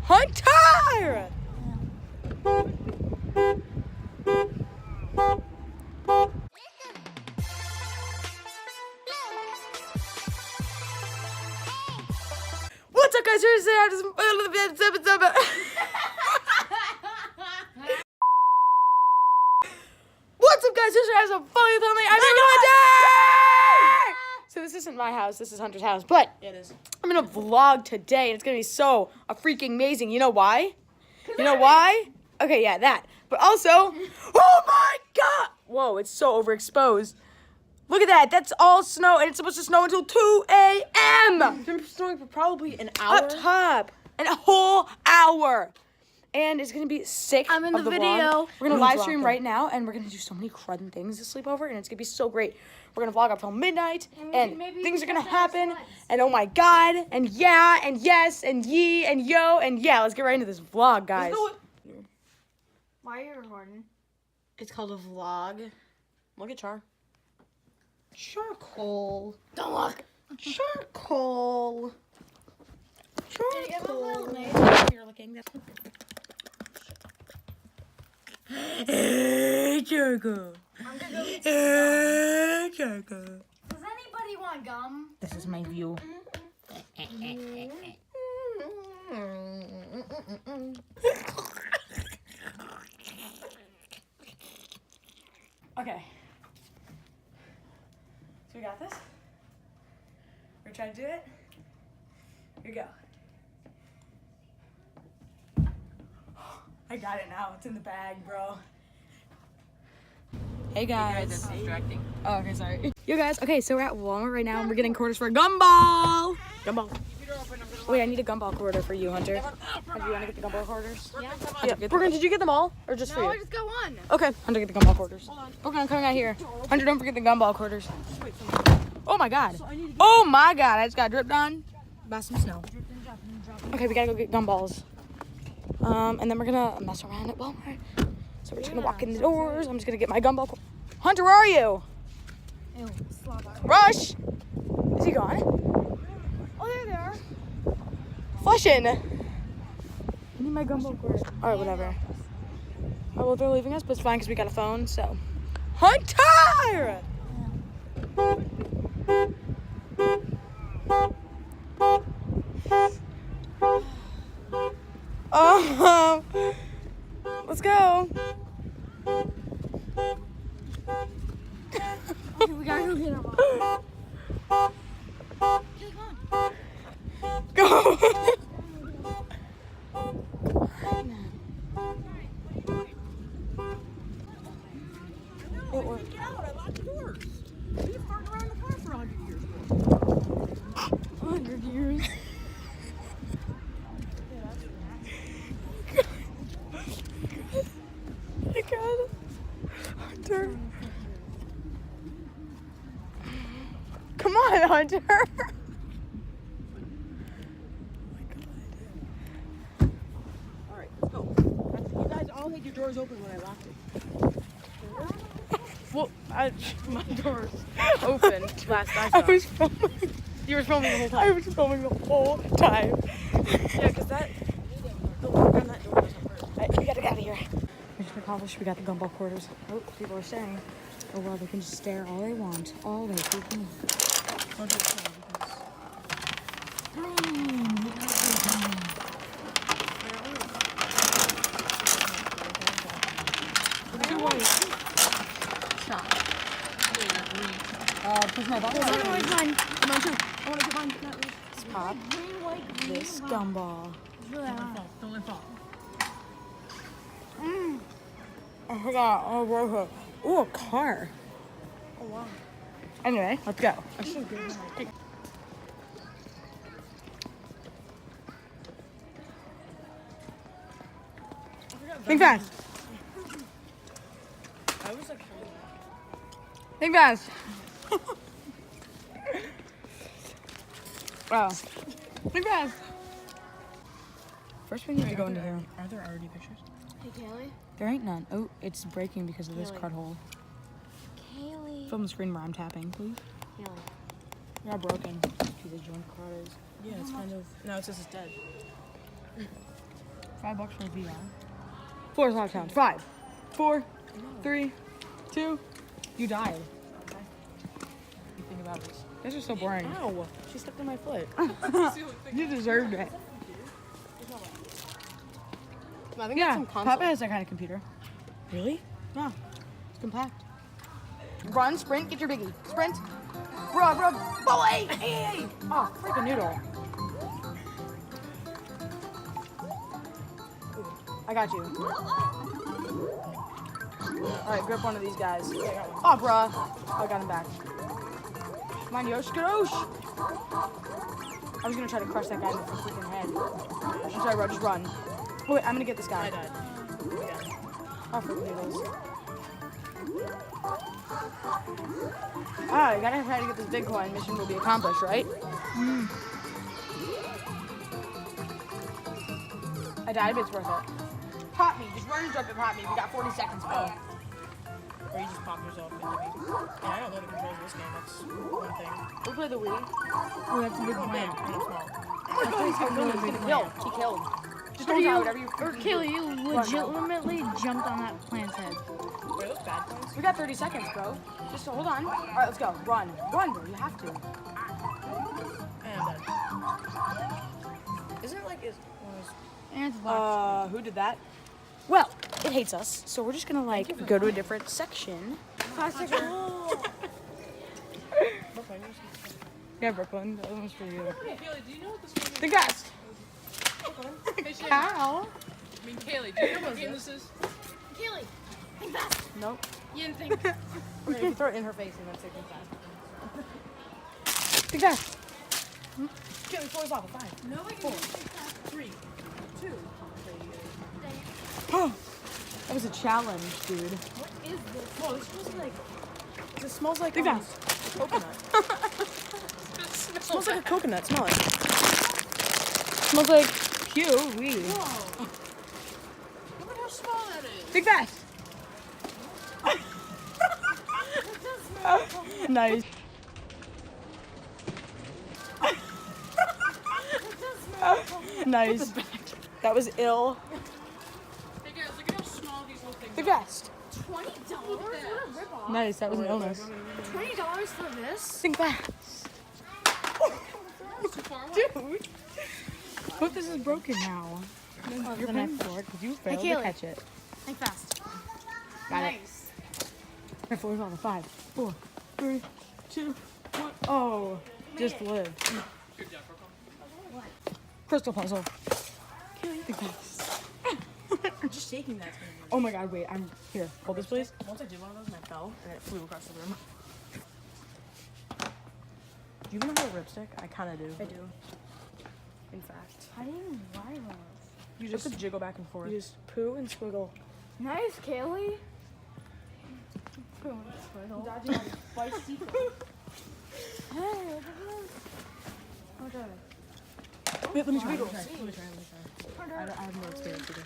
Hunter! What's up, guys? What's up, guys? Here's some funny thumbnail. I'm Hunter! So this isn't my house. This is Hunter's house, but it is. I'm gonna vlog today, and it's gonna be so freaking amazing. You know why? You know why? Okay, yeah, that. But also, oh my God! Whoa, it's so overexposed. Look at that. That's all snow, and it's supposed to snow until 2 a.m. It's been snowing for probably an hour. Up top, and a whole hour. And it's gonna be sick. I'm in of the vlog. video. We're gonna live stream right now, and we're gonna do so many crud things to sleepover, and it's gonna be so great. We're gonna vlog up till midnight, and things are gonna happen. And oh my God, and yeah, and yes, and ye, and yo, and yeah. Let's get right into this vlog, guys. Why are you recording? It's called a vlog. Look at Char. Charcoal. Don't look. Charcoal. Charcoal. You're looking. Hey, charcoal. Hey, charcoal. Does anybody want gum? This is my view. Okay. So we got this. We're trying to do it. Here we go. I got it now. It's in the bag, bro. Hey guys. That's distracting. Oh, okay, sorry. You guys, okay, so we're at Walmart right now and we're getting quarters for a gumball. Gumball. Wait, I need a gumball quarter for you, Hunter. Do you want to get the gumball quarters? Yeah. Brooklyn, did you get them all? Or just for you? I just got one. Okay, Hunter, get the gumball quarters. Brooklyn, I'm coming out here. Hunter, don't forget the gumball quarters. Oh my God. Oh my God, I just got dripped on by some snow. Okay, we gotta go get gumballs. And then we're gonna mess around at Walmart. So we're just gonna walk in the doors. I'm just gonna get my gumball. Hunter, where are you? Rush! Is he gone? Oh, there they are. Flushing. I need my gumball cord. Alright, whatever. Oh, well, they're leaving us, but it's fine because we got a phone, so. Hunter! Let's go. Okay, we gotta go get them all. Okay, come on. Go. It worked. Get out, I locked the doors. We've farted around the car for 100 years. 100 years. I got it. Hunter. Come on, Hunter. Oh my God. Alright, let's go. You guys all had your doors open when I locked it. Well, My doors opened last I saw. I was filming. You were filming the whole I time. was filming the whole time. Yeah, because the lock on that door doesn't work. We gotta get out of here. Mission accomplished. We got the gumball quarters. Oh, people are staring. Oh well, they can just stare all they want. All they freaking want. Stop. Push my button. Mine. I want to get mine. Let's pop this gumball. Don't let fall. I forgot. Oh, whoa. Ooh, a car. Oh, wow. Anyway, let's go. I should get mine. Think fast. I was like, Think fast. Wow. Think fast. First we need to go into here. Are there already pictures? Hey, Kaylee. There ain't none. Oh, it's breaking because of this card hole. Kaylee. Film the screen where I'm tapping, please. Kaylee. You're broken. Jesus, junk card is. Yeah, it's kind of. No, it says it's dead. $5 for a VR. 4 is a lot of towns. 5, 4, 3, 2. You died. You think about this. This is so boring. Ow! She stepped on my foot. You deserved it. I think Yeah, some console. Papa has that kind of computer. Really? Yeah, it's compact. Run, sprint, get your biggie. Sprint. Bruh, bruh. Boy! Hey! Oh, freaking noodle. I got you. Alright, grip one of these guys. Oh, bruh. I got him back. Come on, Yosh, Yosh! I was gonna try to crush that guy in the freaking head. I'm sorry, bro, just run. Oh, wait, I'm gonna get this guy. I died. Oh, freaking noodles. Ah, you gotta try to get this big coin. Mission will be accomplished, right? I died, but it's worth it. Pop me. Just run and jump and pop me. We got 40 seconds, bro. Or you just pop yourself into me. Yeah, I don't know the controls of this game. That's one thing. We play the Wii. Oh, that's a big Big plan. and it's small. He's gonna kill. He killed. Just don't die, whatever you. Or Kaylee, you legitimately jumped on that plant's head. Wait, those bad points? We got 30 seconds, bro. Just hold on. All right, let's go. Run. Run, bro. You have to. And I'm dead. Isn't it like one of those... And it's black. Who did that? Well, it hates us, so we're just gonna like go to a different section. Yeah, Brooklyn, that one's for you. Hey, Kaylee, do you know what this game is? The guest. Hey, Shay, How? I mean, Kaylee, do you know what game this is? Kaylee, think fast. Nope. You didn't think. Okay, if you throw it in her face and then say fast. The guest. Kaylee, 4 bottle, 5. No, I can think fast. 3, 2. That was a challenge, dude. What is this? Whoa, this smells like... This smells like... The guest. Coconut. It smells like a coconut. Smell it. Smells like Q-wee. Whoa. Look at how small that is. Big fast. Nice. Nice. That was ill. Hey, guys, look at how small these little things The are. guest. $20? What a ripoff. Nice. That was an illness. $20 for this? Think fast. Too far away. Dude. But this is broken now. You're paying for it because you failed to Kaylee. catch it. Think fast. Got Nice. it. My 4 is on the 5, 4, 3, 2, 1. Oh, just lived. Good job, Brooklyn. Crystal puzzle. Think fast. I'm just shaking that. Oh my god, wait, I'm here. Hold this, please. Once I did one of those and I fell, and it flew across the room. Do you even have a ripstick? I kind of do. I do. In fact. I didn't even lie on You just have to jiggle back and forth. You just poo and squiggle. Nice, Kaylee. Dodging spicy. Hey, look at this. Oh, God. Wait, let me try. Let me try. I have more experience with it.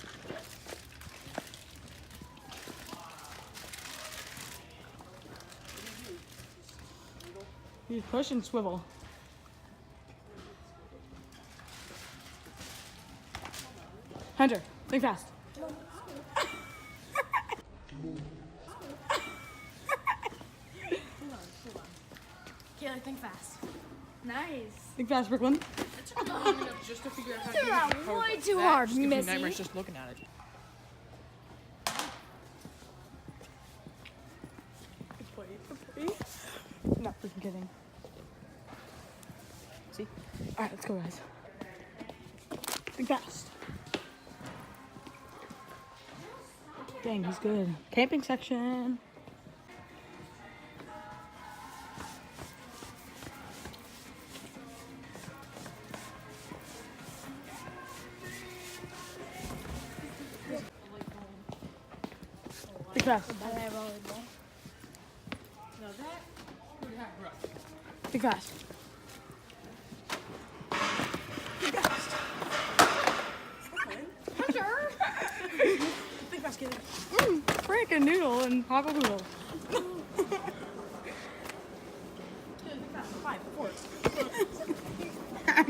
You just push and swivel. Hunter, think fast. Kaylee, think fast. Nice. Think fast, Brooklyn. It took me long enough just to figure out how to do That it. way too That hard, just gives me Missy. nightmares just looking at it. Not freaking kidding. See? Alright, let's go, guys. Think fast. Dang, he's good. Camping section. Think fast. Think fast. Think fast, Kaylee. Freaking noodle and Papa Poodle. Think fast. 5, 4.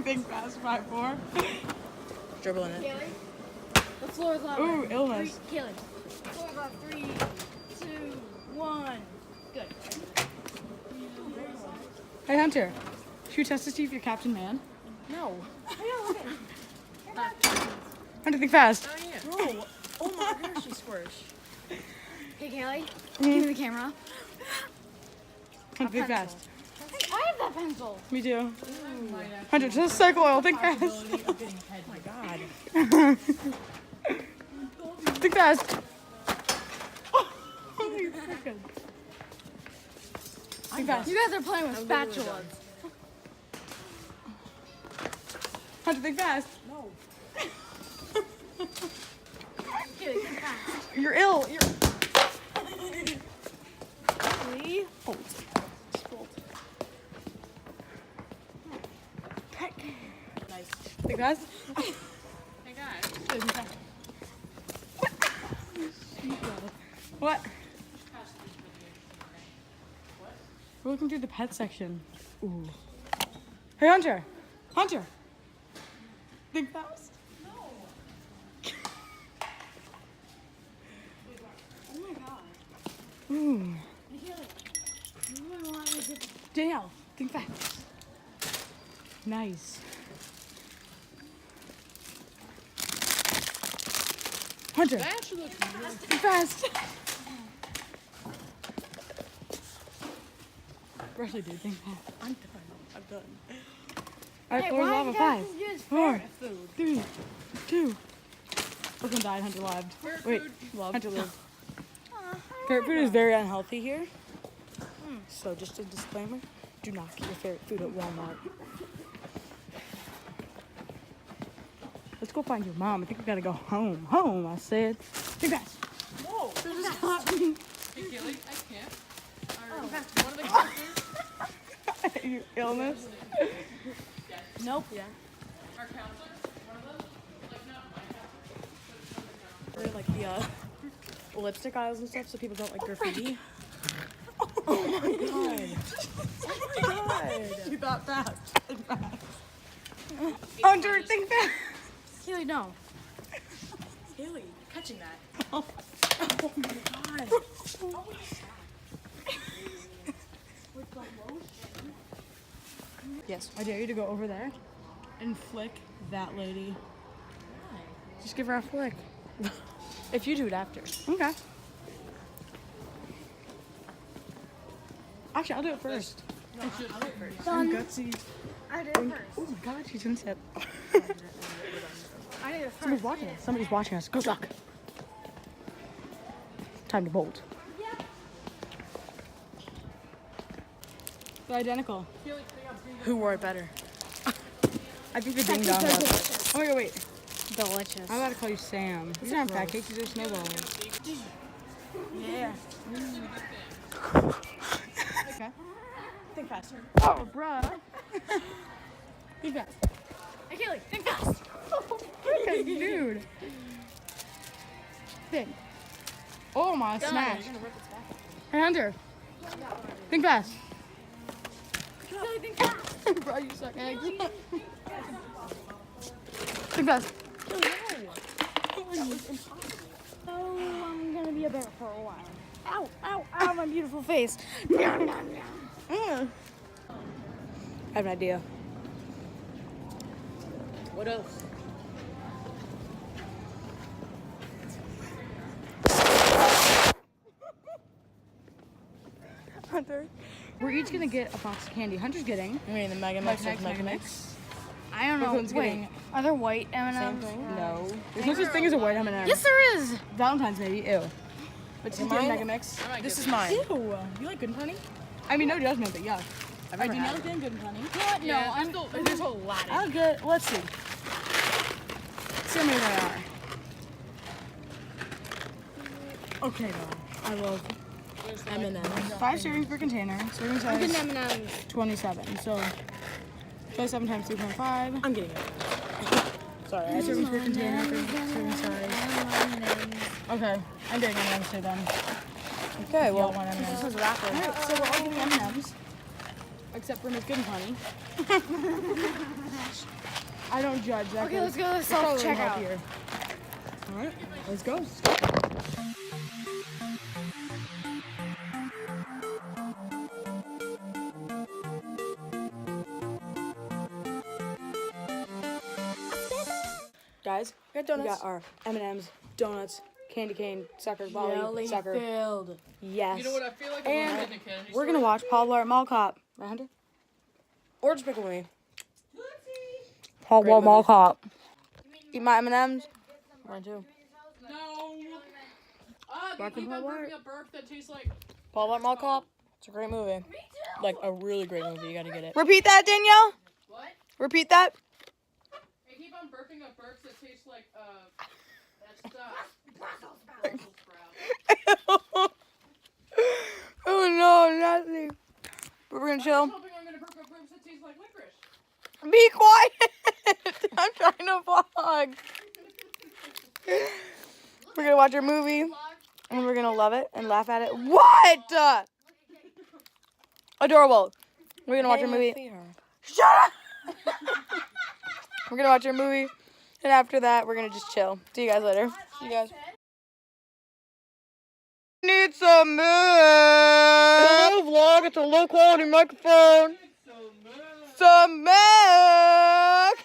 Think fast, 5, 4. Dribbling it. Kaylee? The floor is lava. Ooh, illness. Kaylee. The floor is lava. 3, 2, 1. Good. Hey, Hunter. Should we test to see if you're Captain Man? No. Hunter, think fast. No. Oh my gosh, she squish. Hey, Kaylee. Give me the camera. Hunter, think fast. Hey, I have that pencil. Me too. Hunter, just cycle oil. Think fast. Oh my god. Think fast. Oh, you freaking. Think fast. You guys are playing with spatulas. Hunter, think fast. No. Kaylee, think fast. You're ill. You're... Kaylee. Nice. Think fast. Hey guys. What? We're looking through the pet section. Ooh. Hey, Hunter. Hunter. Think fast. Oh my god. Ooh. Kaylee. Danielle, think fast. Nice. Hunter, That actually looks really think fast. Russell, dude, think fast. I'm done. I'm done. All right, Hey, floor why lava. you guys 5, just 4, Food. 3, 2. We're gonna die. Hunter lived. Wait, Hunter lived. Ferret food is very unhealthy here. So just a disclaimer, do not get your ferret food at Walmart. Let's go find your mom. I think we gotta go home. Home, I said. Think fast. Whoa. Hey Kaylee, I can't. One of the counselors, You illness? Nope. Yeah. our counselor, one of them, like not my counselor, They're like the lipstick aisles and stuff so people don't like graffiti. Oh my god. Oh my god. You thought fast. Think fast. Hunter, think fast. Kaylee, no. Haley, catching that. Oh my god. Yes. I dare you to go over there and flick that lady. Just give her a flick. If you do it after. Okay. Actually, I'll do it first. I'm gutsy. I did it first. Oh my god, she's gonna sit. I did it first. Somebody's watching us. Somebody's watching us. Go duck. Time to bolt. They're identical. Who wore it better? I think they're ding dong. Oh my god, wait. Delicious. I'm about to call you Sam. These aren't fat cakes, these are snowballs. Yeah. Okay. Think faster. Oh, bruh. Think fast. Hey, Kaylee, think fast. Okay, dude. Think. Oh my smash. Hey, Hunter. Think fast. Kaylee, think fast. Bro, you suck eggs. Think fast. Oh, I'm gonna be a bear for a while. Ow, ow, ow, my beautiful face. Nom, nom, nom. I have an idea. What else? Hunter. We're each gonna get a box of candy. Hunter's getting. I mean the Mega Mix of Mega Mix. I don't know. Which one's Wait, getting- are there white Same M&Ms? thing. No. There's no such thing as a white M&M. Yes, there is. Valentine's maybe. Ew. But she's Mine? getting Mega Mix. I might This give is it- mine. Ew. You like Good and Plenty? I mean, no judgment, but yeah. I've I never do had not it. like Good and Plenty. What? Yeah, No, I'm. there's a lot in I'll get. Let's see. See how many there are. Okay, though. I love M&M. 5 servings per container. Serving I'm getting size M&Ms. 27. So 27 times 3.5. I'm getting it. Sorry. 2 servings per container. Serving size. Okay, I'm getting M&Ms too then. Okay, well, one M&M. this is a wrapper. Alright, so we're all getting M&Ms. Except for Miss Good and Plenty. I don't judge that. Okay, let's go to It's probably self-checkout. healthier. All right, let's go. Guys, We got we donuts. got our M&M's, donuts, candy cane, sucker, volley, sucker. filled. Yes. You know what I feel like? And I'm in the candy we're store. gonna watch Paul Blart Mall Cop. Right, Hunter? Or just pick with me. Paul Great Blart Mall movie. Cop. Eat my M&M's. Mine too. No. They Rock and keep on Paul burping up burp that tastes like. Paul Blart Mall Cop. It's a great movie. Like a really great movie. You gotta get it. Repeat that, Danielle. What? Repeat that. They keep on burping up burps that taste like that stuff. Brussels sprouts. Oh no, nothing. But we're gonna I'm chill. hoping I'm gonna burp up burps that taste like licorice. Be quiet. I'm trying to vlog. We're gonna watch our movie, and we're gonna love it and laugh at it. What? Adorable. We're gonna watch our movie. Shut up. We're gonna watch our movie, and after that, we're gonna just chill. See you guys later. See you guys. Need some milk. Vlog. It's a low quality microphone. Some milk.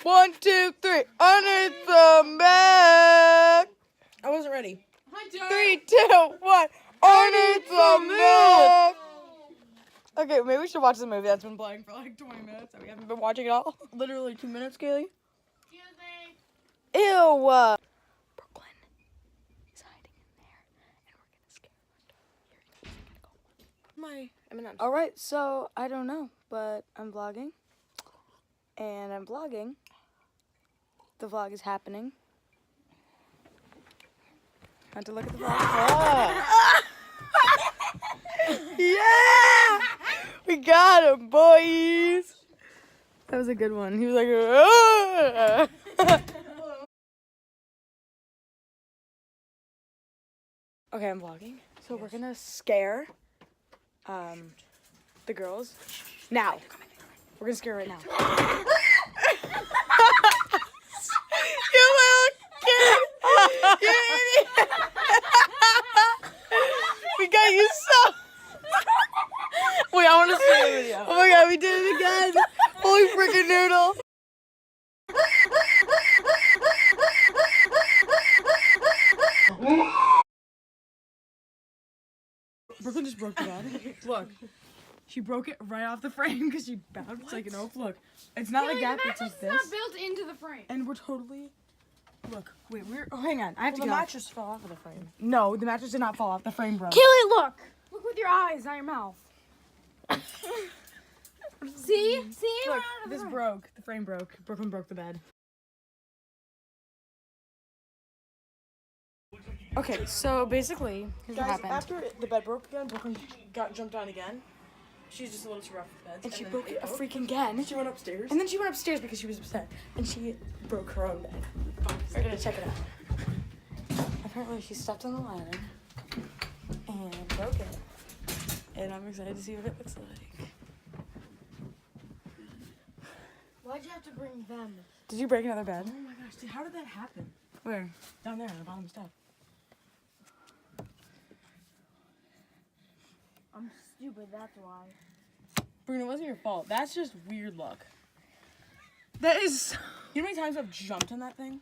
1, 2, 3. I need some milk. I wasn't ready. Hi, Dad. 3, 2, 1. I need some milk. Okay, maybe we should watch the movie that's been playing for like 20 minutes and we haven't been watching it all. Literally 2 minutes, Kaylee. Ew. Brooklyn is hiding in there and we're gonna scare her. My M&M's. All right, so I don't know, but I'm vlogging, and I'm vlogging. The vlog is happening. Have to look at the vlog. Yeah, we got him, boys. That was a good one. He was like, okay, I'm vlogging. So we're gonna scare the girls now. We're gonna scare her right now. You little kid! You idiot! We got you so. Wait, I want to see the video. Oh my god, we did it again! Holy freaking noodle! Brooklyn just broke the bed. Look. She broke it right off the frame because she bounced like an oaf. Look. It's not like that, it's like this. It's not built into the frame. And we're totally. Look. Wait, oh, hang on. I have to The get off. mattress fell off of the frame. No, the mattress did not fall off. The frame broke. Kaylee, look. Look with your eyes, not your mouth. See? See? Look, We're out of the this frame. broke. The frame broke. Brooklyn broke the bed. Okay, so basically, here's what Guys, happened. after the bed broke again, Brooklyn jumped on again. She's just a little too rough with beds. And she then broke it broke. freaking again. She went upstairs. And then she went upstairs because she was upset. And she broke her own bed. We're gonna check it out. Apparently she stepped on the ladder and broke it. And I'm excited to see what it looks like. Why'd you have to bring them? Did you break another bed? Oh my gosh, dude, how did that happen? Where? Down there on the bottom step. I'm stupid, that's why. Bruno, it wasn't your fault. That's just weird luck. That is. You know how many times I've jumped on that thing?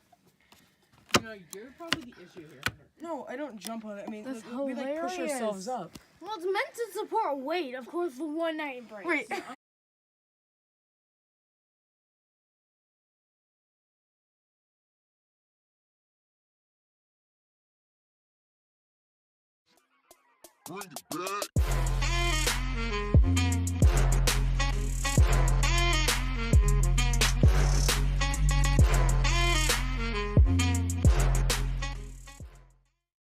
No, you're probably the issue here. No, I don't jump on it. I mean, That's we like push hilarious. ourselves up. Well, it's meant to support weight. Of course, the one night breaks. Wait. Bring it back.